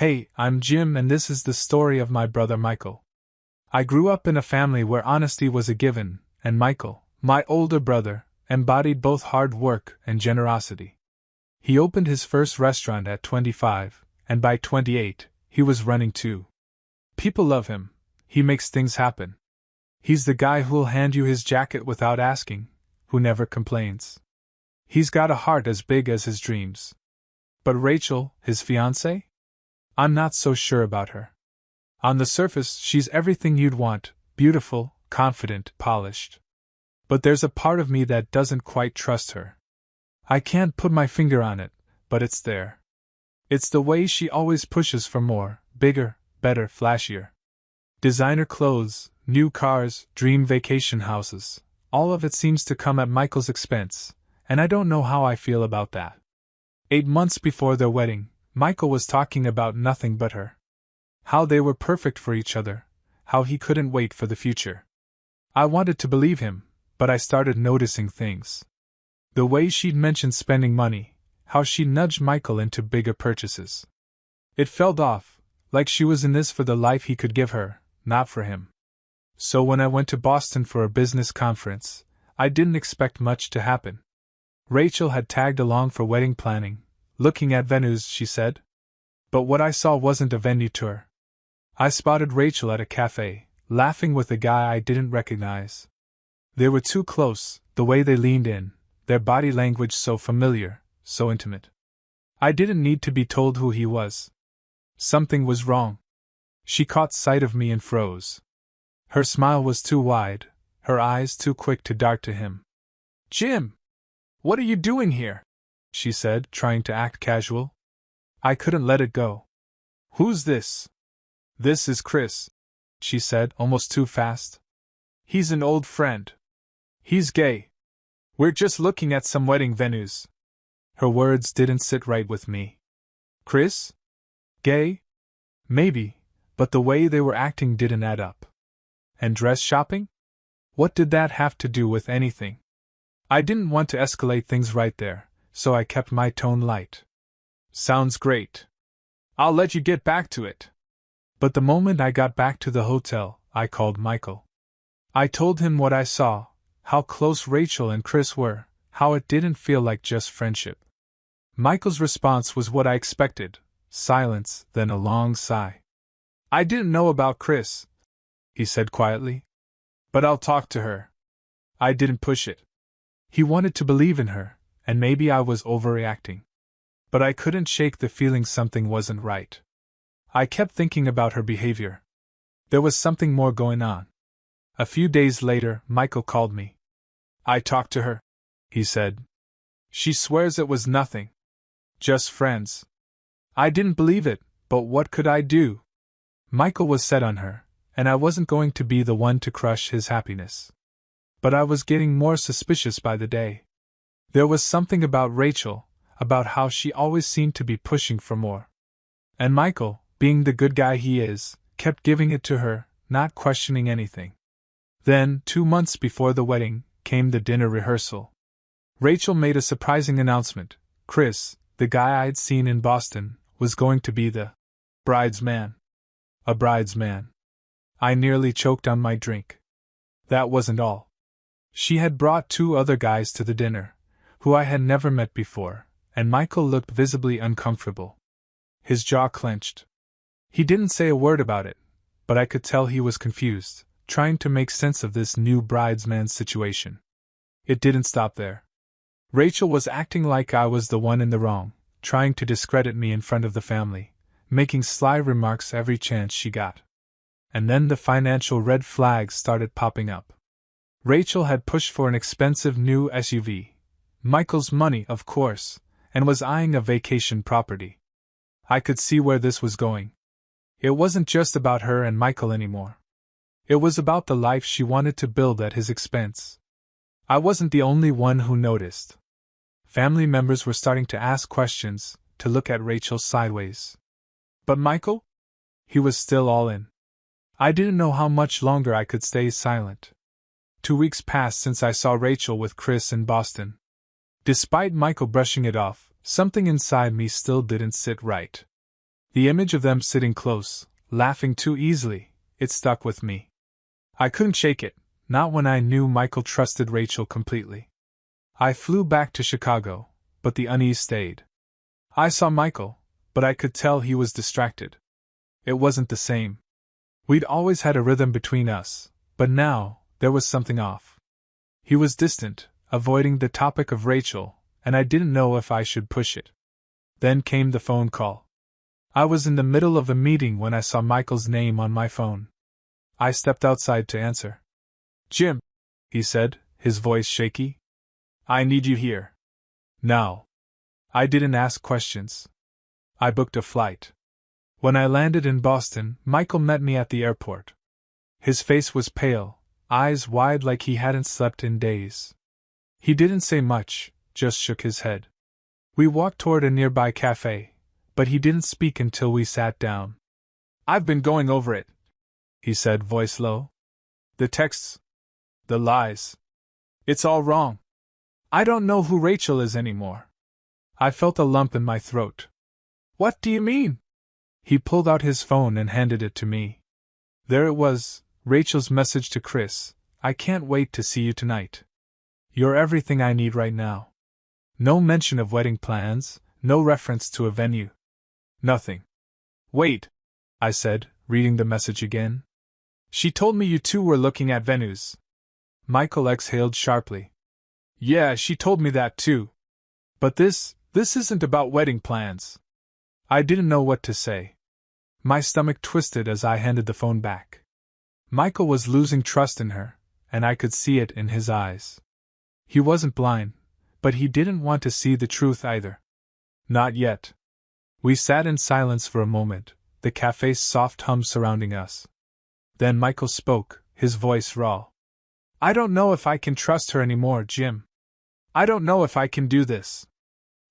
Hey, I'm Jim and this is the story of my brother Michael. I grew up in a family where honesty was a given, and Michael, my older brother, embodied both hard work and generosity. He opened his first restaurant at 25, and by 28, he was running two. People love him. He makes things happen. He's the guy who'll hand you his jacket without asking, who never complains. He's got a heart as big as his dreams. But Rachel, his fiancée? I'm not so sure about her. On the surface, she's everything you'd want, beautiful, confident, polished. But there's a part of me that doesn't quite trust her. I can't put my finger on it, but it's there. It's the way she always pushes for more, bigger, better, flashier. Designer clothes, new cars, dream vacation houses, all of it seems to come at Michael's expense, and I don't know how I feel about that. 8 months before their wedding, Michael was talking about nothing but her. How they were perfect for each other, how he couldn't wait for the future. I wanted to believe him, but I started noticing things. The way she'd mentioned spending money, how she nudged Michael into bigger purchases. It felt off, like she was in this for the life he could give her, not for him. So when I went to Boston for a business conference, I didn't expect much to happen. Rachel had tagged along for wedding planning, looking at venues, she said. But what I saw wasn't a venue tour. I spotted Rachel at a cafe, laughing with a guy I didn't recognize. They were too close, the way they leaned in, their body language so familiar, so intimate. I didn't need to be told who he was. Something was wrong. She caught sight of me and froze. Her smile was too wide, her eyes too quick to dart to him. "Jim! What are you doing here?" she said, trying to act casual. I couldn't let it go. "Who's this?" "This is Chris," she said, almost too fast. "He's an old friend. He's gay. We're just looking at some wedding venues." Her words didn't sit right with me. Chris? Gay? Maybe, but the way they were acting didn't add up. And dress shopping? What did that have to do with anything? I didn't want to escalate things right there, so I kept my tone light. "Sounds great. I'll let you get back to it." But the moment I got back to the hotel, I called Michael. I told him what I saw, how close Rachel and Chris were, how it didn't feel like just friendship. Michael's response was what I expected, silence, then a long sigh. "I didn't know about Chris," he said quietly. "But I'll talk to her." I didn't push it. He wanted to believe in her, and maybe I was overreacting. But I couldn't shake the feeling something wasn't right. I kept thinking about her behavior. There was something more going on. A few days later, Michael called me. "I talked to her," he said. "She swears it was nothing. Just friends." I didn't believe it, but what could I do? Michael was set on her, and I wasn't going to be the one to crush his happiness. But I was getting more suspicious by the day. There was something about Rachel, about how she always seemed to be pushing for more. And Michael, being the good guy he is, kept giving it to her, not questioning anything. Then, 2 months before the wedding, came the dinner rehearsal. Rachel made a surprising announcement. Chris, the guy I'd seen in Boston, was going to be the bridesman. A bridesman. I nearly choked on my drink. That wasn't all. She had brought 2 other guys to the dinner, who I had never met before, and Michael looked visibly uncomfortable. His jaw clenched. He didn't say a word about it, but I could tell he was confused, trying to make sense of this new bridesman situation. It didn't stop there. Rachel was acting like I was the one in the wrong, trying to discredit me in front of the family, making sly remarks every chance she got. And then the financial red flags started popping up. Rachel had pushed for an expensive new SUV, Michael's money, of course, and was eyeing a vacation property. I could see where this was going. It wasn't just about her and Michael anymore. It was about the life she wanted to build at his expense. I wasn't the only one who noticed. Family members were starting to ask questions, to look at Rachel sideways. But Michael? He was still all in. I didn't know how much longer I could stay silent. 2 weeks passed since I saw Rachel with Chris in Boston. Despite Michael brushing it off, something inside me still didn't sit right. The image of them sitting close, laughing too easily, it stuck with me. I couldn't shake it, not when I knew Michael trusted Rachel completely. I flew back to Chicago, but the unease stayed. I saw Michael, but I could tell he was distracted. It wasn't the same. We'd always had a rhythm between us, but now, there was something off. He was distant, avoiding the topic of Rachel, and I didn't know if I should push it. Then came the phone call. I was in the middle of a meeting when I saw Michael's name on my phone. I stepped outside to answer. "Jim," he said, his voice shaky. "I need you here. Now." I didn't ask questions. I booked a flight. When I landed in Boston, Michael met me at the airport. His face was pale, eyes wide like he hadn't slept in days. He didn't say much, just shook his head. We walked toward a nearby cafe, but he didn't speak until we sat down. "I've been going over it," he said, voice low. "The texts. The lies. It's all wrong. I don't know who Rachel is anymore." I felt a lump in my throat. "What do you mean?" He pulled out his phone and handed it to me. There it was, Rachel's message to Chris: "I can't wait to see you tonight. You're everything I need right now." No mention of wedding plans, no reference to a venue. Nothing. "Wait," I said, reading the message again. "She told me you two were looking at venues." Michael exhaled sharply. "Yeah, she told me that too. But this isn't about wedding plans." I didn't know what to say. My stomach twisted as I handed the phone back. Michael was losing trust in her, and I could see it in his eyes. He wasn't blind, but he didn't want to see the truth either. Not yet. We sat in silence for a moment, the cafe's soft hum surrounding us. Then Michael spoke, his voice raw. "I don't know if I can trust her anymore, Jim. I don't know if I can do this."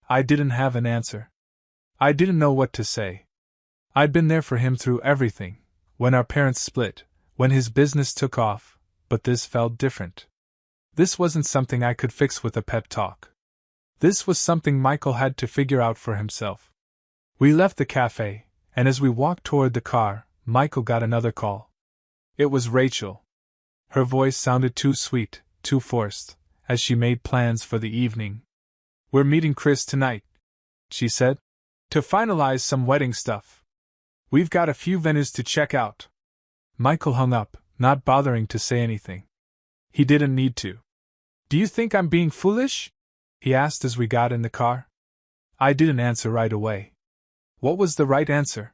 I didn't have an answer. I didn't know what to say. I'd been there for him through everything, when our parents split, when his business took off, but this felt different. This wasn't something I could fix with a pep talk. This was something Michael had to figure out for himself. We left the cafe, and as we walked toward the car, Michael got another call. It was Rachel. Her voice sounded too sweet, too forced, as she made plans for the evening. "We're meeting Chris tonight," she said, "to finalize some wedding stuff. We've got a few venues to check out." Michael hung up, not bothering to say anything. He didn't need to. "Do you think I'm being foolish?" he asked as we got in the car. I didn't answer right away. What was the right answer?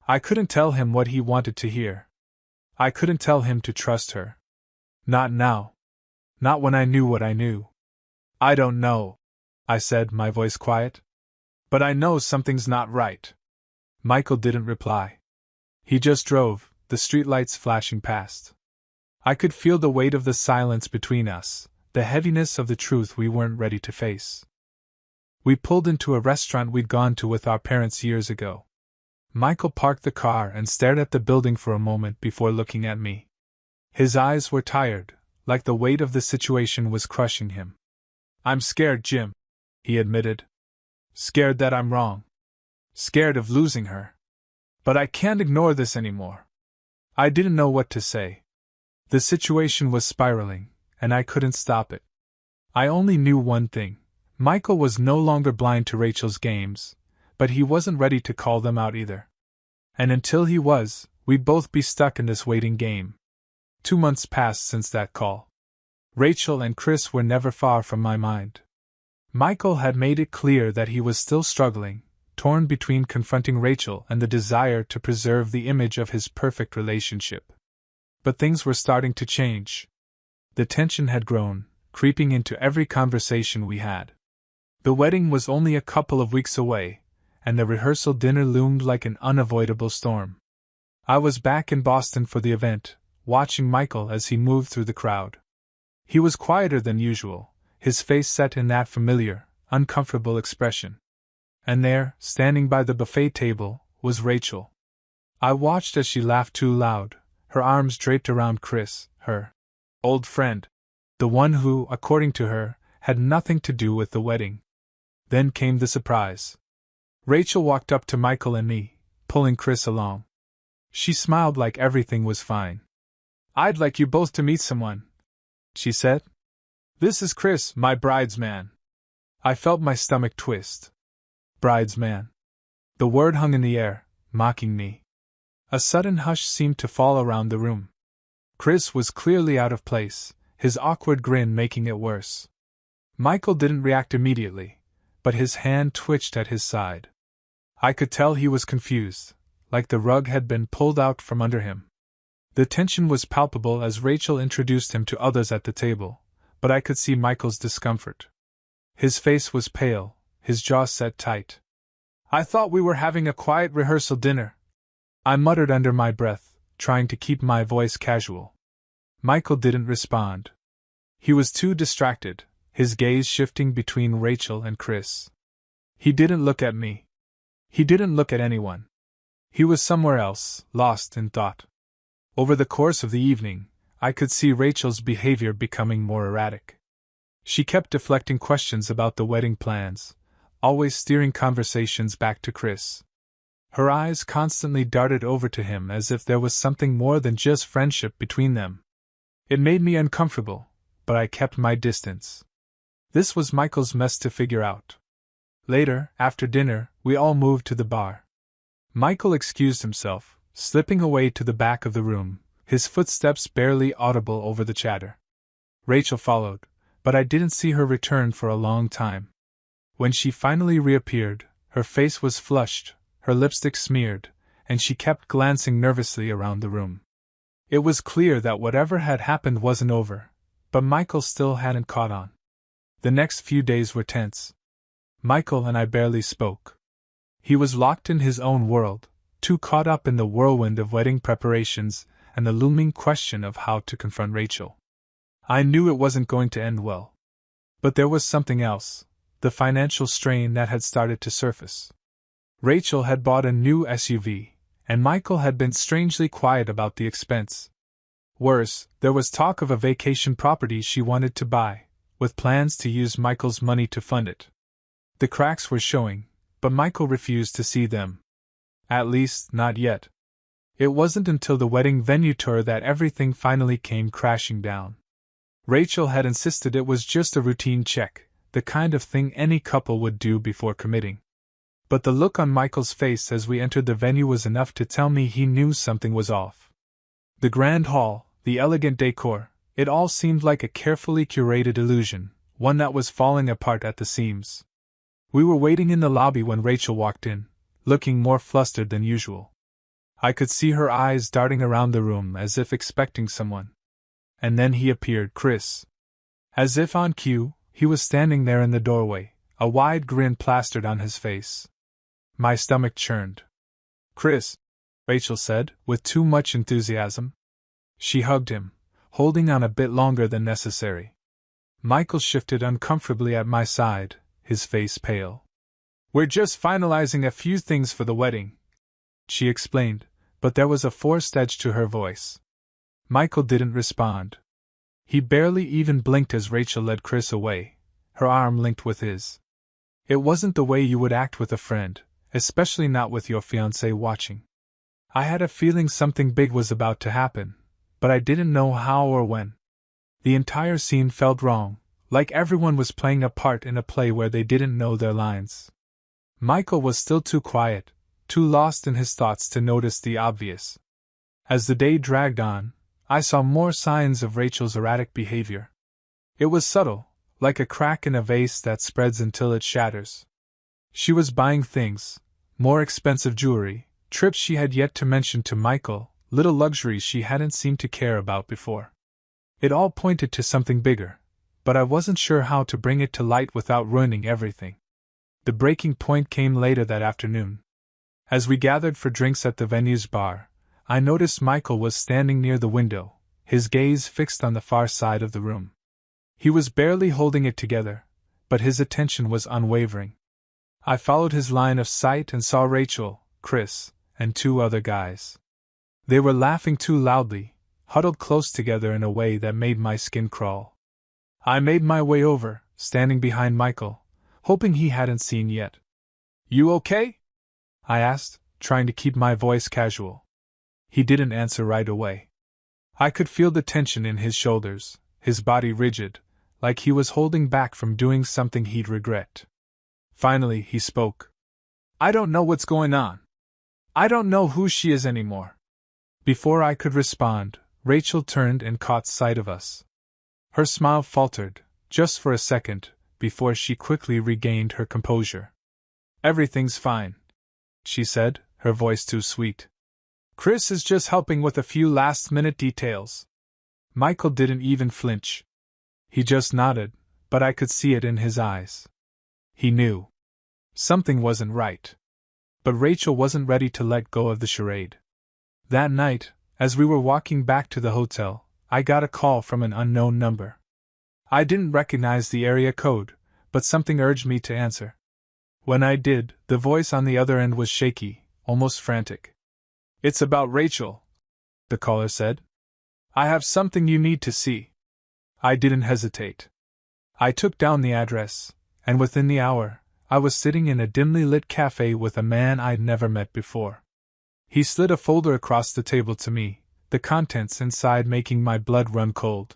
I couldn't tell him what he wanted to hear. I couldn't tell him to trust her. Not now. Not when I knew what I knew. "I don't know," I said, my voice quiet. "But I know something's not right." Michael didn't reply. He just drove, the streetlights flashing past. I could feel the weight of the silence between us, the heaviness of the truth we weren't ready to face. We pulled into a restaurant we'd gone to with our parents years ago. Michael parked the car and stared at the building for a moment before looking at me. His eyes were tired, like the weight of the situation was crushing him. "I'm scared, Jim," he admitted. "Scared that I'm wrong. Scared of losing her. But I can't ignore this anymore." I didn't know what to say. The situation was spiraling, and I couldn't stop it. I only knew one thing. Michael was no longer blind to Rachel's games, but he wasn't ready to call them out either. And until he was, we'd both be stuck in this waiting game. 2 months passed since that call. Rachel and Chris were never far from my mind. Michael had made it clear that he was still struggling, torn between confronting Rachel and the desire to preserve the image of his perfect relationship. But things were starting to change. The tension had grown, creeping into every conversation we had. The wedding was only a couple of weeks away, and the rehearsal dinner loomed like an unavoidable storm. I was back in Boston for the event, watching Michael as he moved through the crowd. He was quieter than usual, his face set in that familiar, uncomfortable expression. And there, standing by the buffet table, was Rachel. I watched as she laughed too loud, her arms draped around Chris, her old friend, the one who, according to her, had nothing to do with the wedding. Then came the surprise. Rachel walked up to Michael and me, pulling Chris along. She smiled like everything was fine. "I'd like you both to meet someone," she said. "This is Chris, my bridesman." I felt my stomach twist. Bridesman. The word hung in the air, mocking me. A sudden hush seemed to fall around the room. Chris was clearly out of place, his awkward grin making it worse. Michael didn't react immediately, but his hand twitched at his side. I could tell he was confused, like the rug had been pulled out from under him. The tension was palpable as Rachel introduced him to others at the table, but I could see Michael's discomfort. His face was pale, his jaw set tight. "I thought we were having a quiet rehearsal dinner," I muttered under my breath, trying to keep my voice casual. Michael didn't respond. He was too distracted, his gaze shifting between Rachel and Chris. He didn't look at me. He didn't look at anyone. He was somewhere else, lost in thought. Over the course of the evening, I could see Rachel's behavior becoming more erratic. She kept deflecting questions about the wedding plans, always steering conversations back to Chris. Her eyes constantly darted over to him as if there was something more than just friendship between them. It made me uncomfortable, but I kept my distance. This was Michael's mess to figure out. Later, after dinner, we all moved to the bar. Michael excused himself, slipping away to the back of the room, his footsteps barely audible over the chatter. Rachel followed, but I didn't see her return for a long time. When she finally reappeared, her face was flushed, her lipstick smeared, and she kept glancing nervously around the room. It was clear that whatever had happened wasn't over, but Michael still hadn't caught on. The next few days were tense. Michael and I barely spoke. He was locked in his own world, too caught up in the whirlwind of wedding preparations and the looming question of how to confront Rachel. I knew it wasn't going to end well. But there was something else, the financial strain that had started to surface. Rachel had bought a new SUV, and Michael had been strangely quiet about the expense. Worse, there was talk of a vacation property she wanted to buy, with plans to use Michael's money to fund it. The cracks were showing, but Michael refused to see them. At least, not yet. It wasn't until the wedding venue tour that everything finally came crashing down. Rachel had insisted it was just a routine check, the kind of thing any couple would do before committing. But the look on Michael's face as we entered the venue was enough to tell me he knew something was off. The grand hall, the elegant decor, it all seemed like a carefully curated illusion, one that was falling apart at the seams. We were waiting in the lobby when Rachel walked in, looking more flustered than usual. I could see her eyes darting around the room as if expecting someone. And then he appeared, Chris. As if on cue, he was standing there in the doorway, a wide grin plastered on his face. My stomach churned. "Chris," Rachel said, with too much enthusiasm. She hugged him, holding on a bit longer than necessary. Michael shifted uncomfortably at my side, his face pale. "We're just finalizing a few things for the wedding," she explained, but there was a forced edge to her voice. Michael didn't respond. He barely even blinked as Rachel led Chris away, her arm linked with his. It wasn't the way you would act with a friend, especially not with your fiancé watching. I had a feeling something big was about to happen, but I didn't know how or when. The entire scene felt wrong, like everyone was playing a part in a play where they didn't know their lines. Michael was still too quiet, too lost in his thoughts to notice the obvious. As the day dragged on, I saw more signs of Rachel's erratic behavior. It was subtle, like a crack in a vase that spreads until it shatters. She was buying things, more expensive jewelry, trips she had yet to mention to Michael, little luxuries she hadn't seemed to care about before. It all pointed to something bigger, but I wasn't sure how to bring it to light without ruining everything. The breaking point came later that afternoon. As we gathered for drinks at the venue's bar, I noticed Michael was standing near the window, his gaze fixed on the far side of the room. He was barely holding it together, but his attention was unwavering. I followed his line of sight and saw Rachel, Chris, and two other guys. They were laughing too loudly, huddled close together in a way that made my skin crawl. I made my way over, standing behind Michael, hoping he hadn't seen yet. "You okay?" I asked, trying to keep my voice casual. He didn't answer right away. I could feel the tension in his shoulders, his body rigid, like he was holding back from doing something he'd regret. Finally, he spoke. "I don't know what's going on. I don't know who she is anymore." Before I could respond, Rachel turned and caught sight of us. Her smile faltered, just for a second, before she quickly regained her composure. "Everything's fine," she said, her voice too sweet. "Chris is just helping with a few last-minute details." Michael didn't even flinch. He just nodded, but I could see it in his eyes. He knew. Something wasn't right. But Rachel wasn't ready to let go of the charade. That night, as we were walking back to the hotel, I got a call from an unknown number. I didn't recognize the area code, but something urged me to answer. When I did, the voice on the other end was shaky, almost frantic. "It's about Rachel," the caller said. "I have something you need to see." I didn't hesitate. I took down the address, and within the hour, I was sitting in a dimly lit cafe with a man I'd never met before. He slid a folder across the table to me, the contents inside making my blood run cold.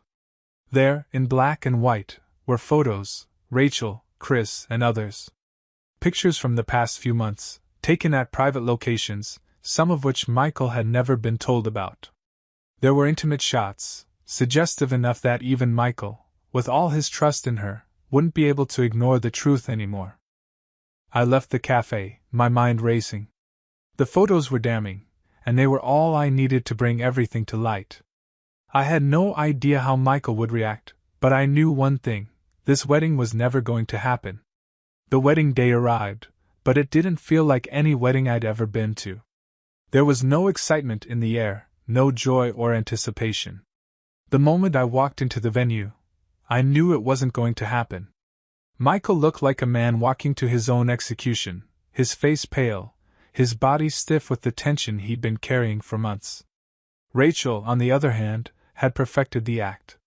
There, in black and white, were photos, Rachel, Chris, and others. Pictures from the past few months, taken at private locations, some of which Michael had never been told about. There were intimate shots, suggestive enough that even Michael, with all his trust in her, wouldn't be able to ignore the truth anymore. I left the cafe, my mind racing. The photos were damning, and they were all I needed to bring everything to light. I had no idea how Michael would react, but I knew one thing: this wedding was never going to happen. The wedding day arrived, but it didn't feel like any wedding I'd ever been to. There was no excitement in the air, no joy or anticipation. The moment I walked into the venue, I knew it wasn't going to happen. Michael looked like a man walking to his own execution, his face pale, his body stiff with the tension he'd been carrying for months. Rachel, on the other hand, had perfected the act.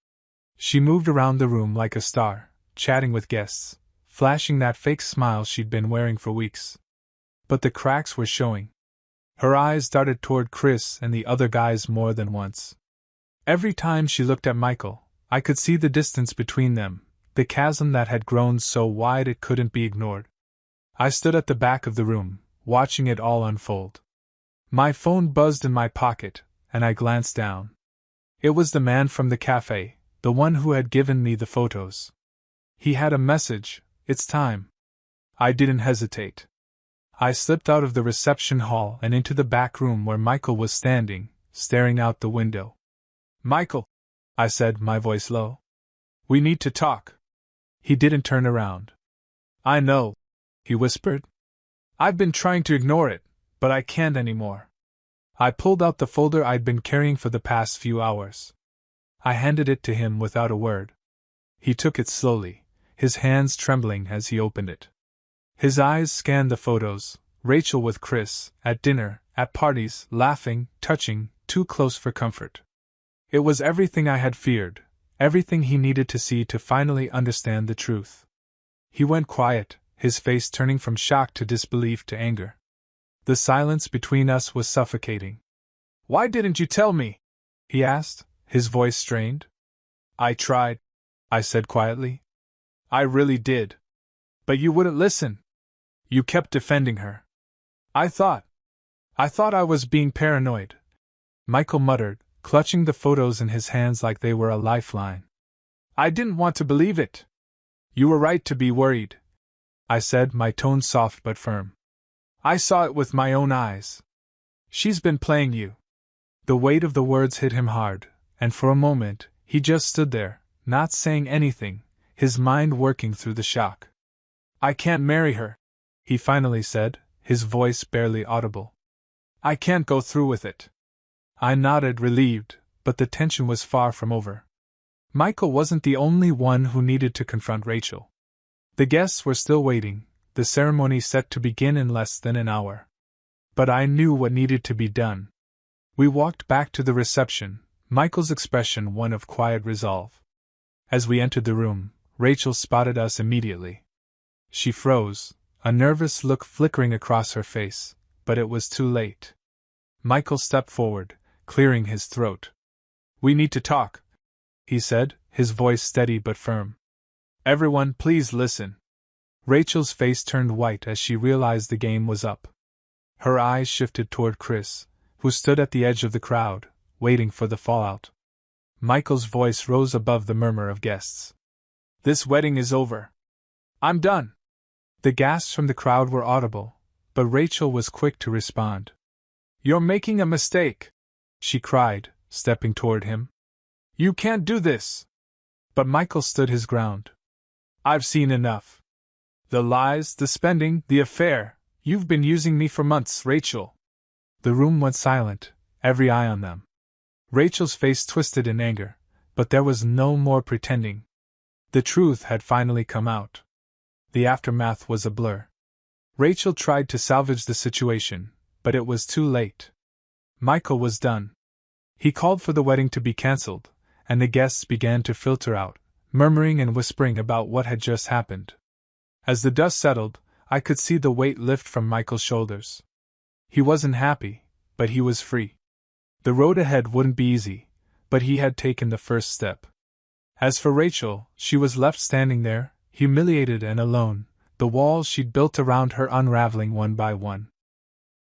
She moved around the room like a star, chatting with guests, flashing that fake smile she'd been wearing for weeks. But the cracks were showing. Her eyes darted toward Chris and the other guys more than once. Every time she looked at Michael, I could see the distance between them, the chasm that had grown so wide it couldn't be ignored. I stood at the back of the room, watching it all unfold. My phone buzzed in my pocket, and I glanced down. It was the man from the cafe, the one who had given me the photos. He had a message: "It's time." I didn't hesitate. I slipped out of the reception hall and into the back room where Michael was standing, staring out the window. "Michael," I said, my voice low. "We need to talk." He didn't turn around. "I know," he whispered. "I've been trying to ignore it, but I can't anymore." I pulled out the folder I'd been carrying for the past few hours. I handed it to him without a word. He took it slowly, his hands trembling as he opened it. His eyes scanned the photos: Rachel with Chris, at dinner, at parties, laughing, touching, too close for comfort. It was everything I had feared, everything he needed to see to finally understand the truth. He went quiet, his face turning from shock to disbelief to anger. The silence between us was suffocating. "Why didn't you tell me?" he asked, his voice strained. "I tried," I said quietly. "I really did. But you wouldn't listen. You kept defending her. I thought I was being paranoid," Michael muttered, clutching the photos in his hands like they were a lifeline. "I didn't want to believe it." "You were right to be worried," I said, my tone soft but firm. "I saw it with my own eyes. She's been playing you." The weight of the words hit him hard, and for a moment, he just stood there, not saying anything, his mind working through the shock. "I can't marry her," he finally said, his voice barely audible. "I can't go through with it." I nodded, relieved, but the tension was far from over. Michael wasn't the only one who needed to confront Rachel. The guests were still waiting, the ceremony set to begin in less than an hour. But I knew what needed to be done. We walked back to the reception, Michael's expression one of quiet resolve. As we entered the room, Rachel spotted us immediately. She froze, a nervous look flickering across her face, but it was too late. Michael stepped forward, clearing his throat. "We need to talk," he said, his voice steady but firm. "Everyone, please listen." Rachel's face turned white as she realized the game was up. Her eyes shifted toward Chris, who stood at the edge of the crowd, waiting for the fallout. Michael's voice rose above the murmur of guests. "This wedding is over. I'm done." The gasps from the crowd were audible, but Rachel was quick to respond. "You're making a mistake," she cried, stepping toward him. "You can't do this." But Michael stood his ground. "I've seen enough. The lies, the spending, the affair. You've been using me for months, Rachel." The room went silent, every eye on them. Rachel's face twisted in anger, but there was no more pretending. The truth had finally come out. The aftermath was a blur. Rachel tried to salvage the situation, but it was too late. Michael was done. He called for the wedding to be cancelled, and the guests began to filter out, murmuring and whispering about what had just happened. As the dust settled, I could see the weight lift from Michael's shoulders. He wasn't happy, but he was free. The road ahead wouldn't be easy, but he had taken the first step. As for Rachel, she was left standing there, humiliated and alone, the walls she'd built around her unraveling one by one.